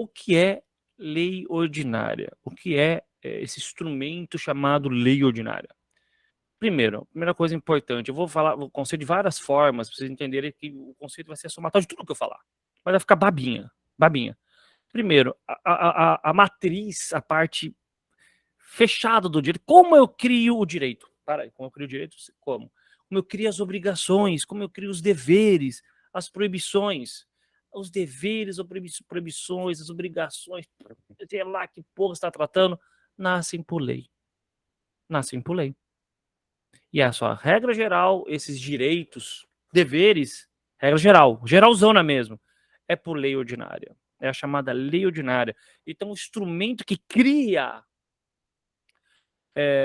o que é lei ordinária? O que é esse instrumento chamado lei ordinária? Primeiro, primeira coisa importante, eu vou falar o conceito de várias formas, para vocês entenderem que o conceito vai ser somatório de tudo que eu falar. Mas vai ficar babinha, babinha. Primeiro, a matriz, a parte fechada do direito. Como eu crio o direito? Para aí, como eu crio o direito? Como? Como eu crio as obrigações, como eu crio os deveres, as proibições. Os deveres, as proibições, as obrigações, sei lá que porra está tratando, nascem por lei. Nascem por lei. E a sua regra geral, esses direitos, deveres, regra geral, geralzona mesmo, é por lei ordinária. É a chamada lei ordinária. Então, o instrumento que cria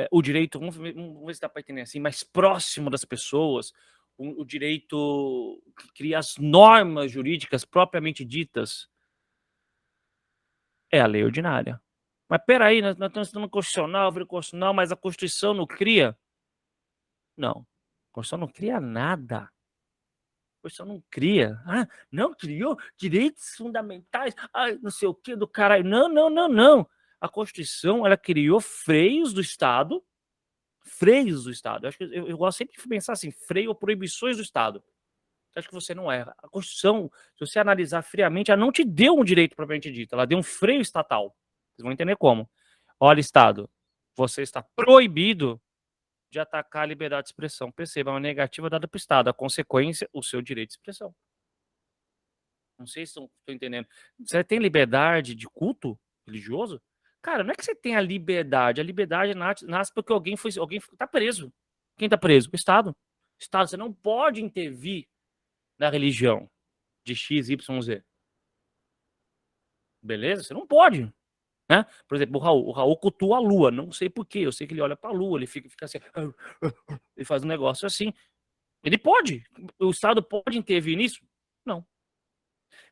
o direito, vamos ver se dá para entender assim, mais próximo das pessoas, o direito que cria as normas jurídicas propriamente ditas, é a lei ordinária. Mas peraí, nós estamos estudando constitucional, mas a Constituição não cria? Não. A Constituição não cria nada. A Constituição não cria. Ah, não criou direitos fundamentais, não sei o que do caralho. Não, não, não, não. A Constituição, ela criou freios do Estado. Freios do Estado. Eu gosto sempre de pensar assim, freio ou proibições do Estado. Acho que você não erra. A Constituição, se você analisar friamente, ela não te deu um direito propriamente dito, ela deu um freio estatal. Vocês vão entender como. Olha, Estado, você está proibido de atacar a liberdade de expressão. Perceba, é uma negativa dada para o Estado. A consequência, o seu direito de expressão. Não sei se estão entendendo. Você tem liberdade de culto religioso? Cara, não é que você tem a liberdade nasce porque alguém tá preso. Quem tá preso? O Estado. O Estado, você não pode intervir na religião de X, Y, Z. Beleza? Você não pode. Né? Por exemplo, o Raul cultua a lua. Não sei porquê. Eu sei que ele olha pra lua, ele fica assim. Ele faz um negócio assim. Ele pode. O Estado pode intervir nisso? Não.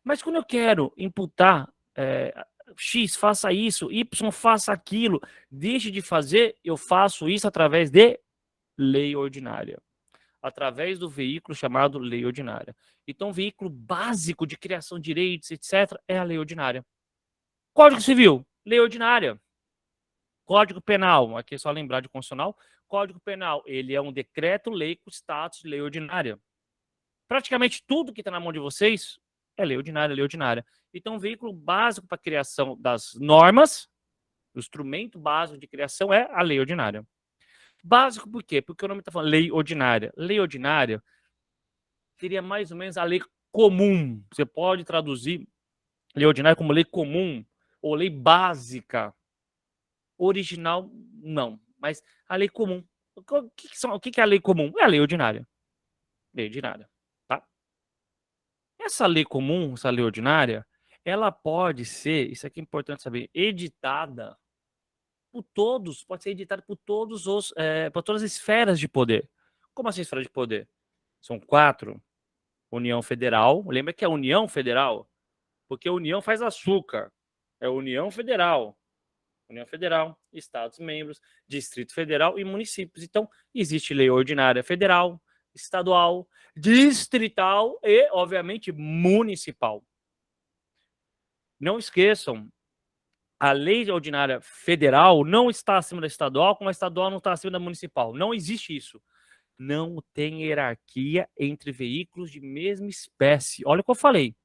Mas quando eu quero imputar X, faça isso, Y, faça aquilo, deixe de fazer, eu faço isso através de lei ordinária. Através do veículo chamado lei ordinária. Então, o veículo básico de criação de direitos, etc., é a lei ordinária. Código Civil, lei ordinária. Código Penal, aqui é só lembrar de constitucional. Código Penal, ele é um decreto-lei com status de lei ordinária. Praticamente tudo que está na mão de vocês é lei ordinária, lei ordinária. Então, o veículo básico para a criação das normas, o instrumento básico de criação é a lei ordinária. Básico por quê? Porque o nome está falando lei ordinária. Lei ordinária seria mais ou menos a lei comum. Você pode traduzir lei ordinária como lei comum ou lei básica. Original, não. Mas a lei comum. O que é a lei comum? É a lei ordinária. Lei ordinária. Tá? Essa lei comum, essa lei ordinária, ela pode ser, isso aqui é importante saber, editada por todos, pode ser editada por todos por todas as esferas de poder. Como assim esfera de poder? São 4. União Federal. Lembra que é a União Federal? Porque a União faz açúcar. É a União Federal. União Federal, Estados-membros, Distrito Federal e municípios. Então, existe lei ordinária federal, estadual, distrital e, obviamente, municipal. Não esqueçam, a lei ordinária federal não está acima da estadual, como a estadual não está acima da municipal. Não existe isso. Não tem hierarquia entre veículos de mesma espécie. Olha o que eu falei.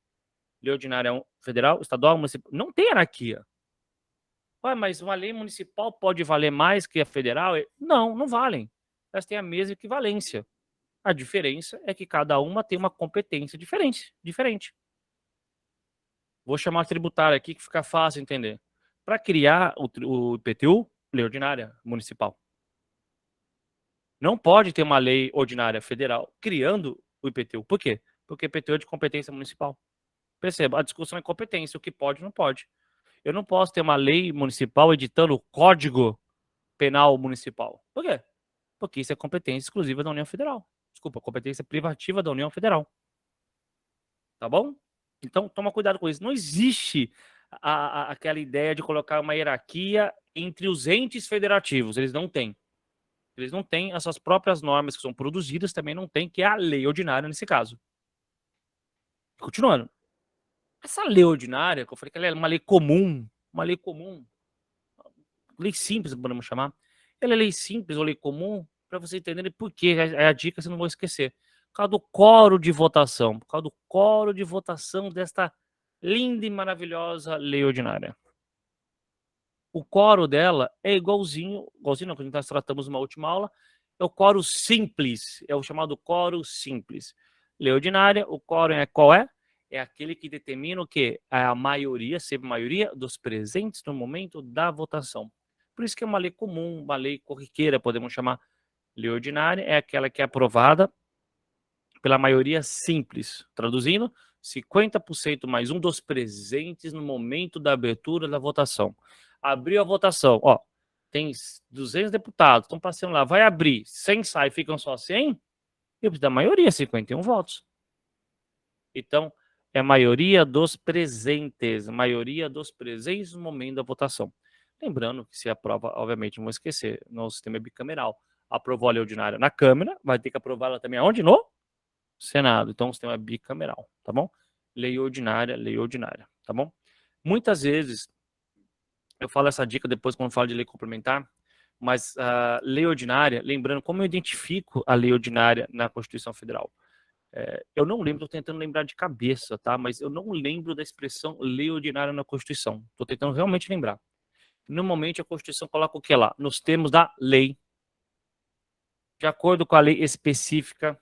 Lei ordinária federal, estadual, municipal. Não tem hierarquia. Ué, mas uma lei municipal pode valer mais que a federal? Não, não valem. Elas têm a mesma equivalência. A diferença é que cada uma tem uma competência diferente. Vou chamar a tributária aqui que fica fácil entender. Para criar o IPTU, lei ordinária municipal. Não pode ter uma lei ordinária federal criando o IPTU. Por quê? Porque o IPTU é de competência municipal. Perceba, a discussão é competência, o que pode não pode. Eu não posso ter uma lei municipal editando o Código Penal Municipal. Por quê? Porque isso é competência exclusiva da União Federal. Desculpa, competência privativa da União Federal. Tá bom? Então, toma cuidado com isso. Não existe aquela ideia de colocar uma hierarquia entre os entes federativos. Eles não têm. Eles não têm as suas próprias normas que são produzidas, também não tem, que é a lei ordinária nesse caso. Continuando. Essa lei ordinária, que eu falei que ela é uma lei comum, lei simples, podemos chamar. Ela é lei simples ou lei comum, para você entender por quê. É a dica, você não vai esquecer. Por causa do coro de votação. Por causa do coro de votação desta linda e maravilhosa lei ordinária. O coro dela é igualzinho não, que nós tratamos numa última aula, é o coro simples, é o chamado coro simples. Lei ordinária, o coro é qual é? É aquele que determina o quê? A maioria, sempre a maioria dos presentes no momento da votação. Por isso que é uma lei comum, uma lei corriqueira, podemos chamar. Lei ordinária é aquela que é aprovada pela maioria simples. Traduzindo, 50% mais um dos presentes no momento da abertura da votação. Abriu a votação, ó, tem 200 deputados, estão passando lá, vai abrir, 100 sai, ficam só 100, eu preciso da maioria, 51 votos. Então, é a maioria dos presentes no momento da votação. Lembrando que se aprova, obviamente, não vou esquecer, no sistema bicameral, aprovou a lei ordinária na Câmara, vai ter que aprovar ela também aonde? No Senado. Então, o sistema bicameral, tá bom? Lei ordinária, tá bom? Muitas vezes, eu falo essa dica depois quando falo de lei complementar, mas a lei ordinária, lembrando como eu identifico a lei ordinária na Constituição Federal. Eu não lembro, estou tentando lembrar de cabeça, tá? Mas eu não lembro da expressão lei ordinária na Constituição. Estou tentando realmente lembrar. Normalmente a Constituição coloca o que lá? Nos termos da lei, de acordo com a lei específica.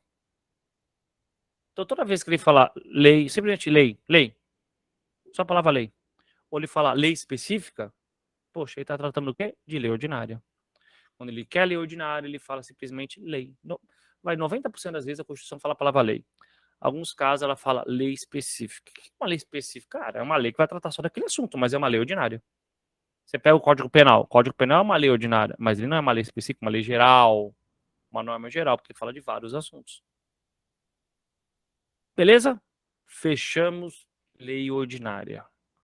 Então, toda vez que ele falar lei, simplesmente lei, só a palavra lei, ou ele falar lei específica, poxa, ele está tratando do quê? De lei ordinária. Quando ele quer lei ordinária, ele fala simplesmente lei. Vai 90% das vezes a Constituição fala a palavra lei. Alguns casos ela fala lei específica. O que é uma lei específica? Cara, é uma lei que vai tratar só daquele assunto, mas é uma lei ordinária. Você pega o Código Penal. O Código Penal é uma lei ordinária, mas ele não é uma lei específica, uma lei geral, uma norma geral, porque ele fala de vários assuntos. Beleza? Fechamos lei ordinária.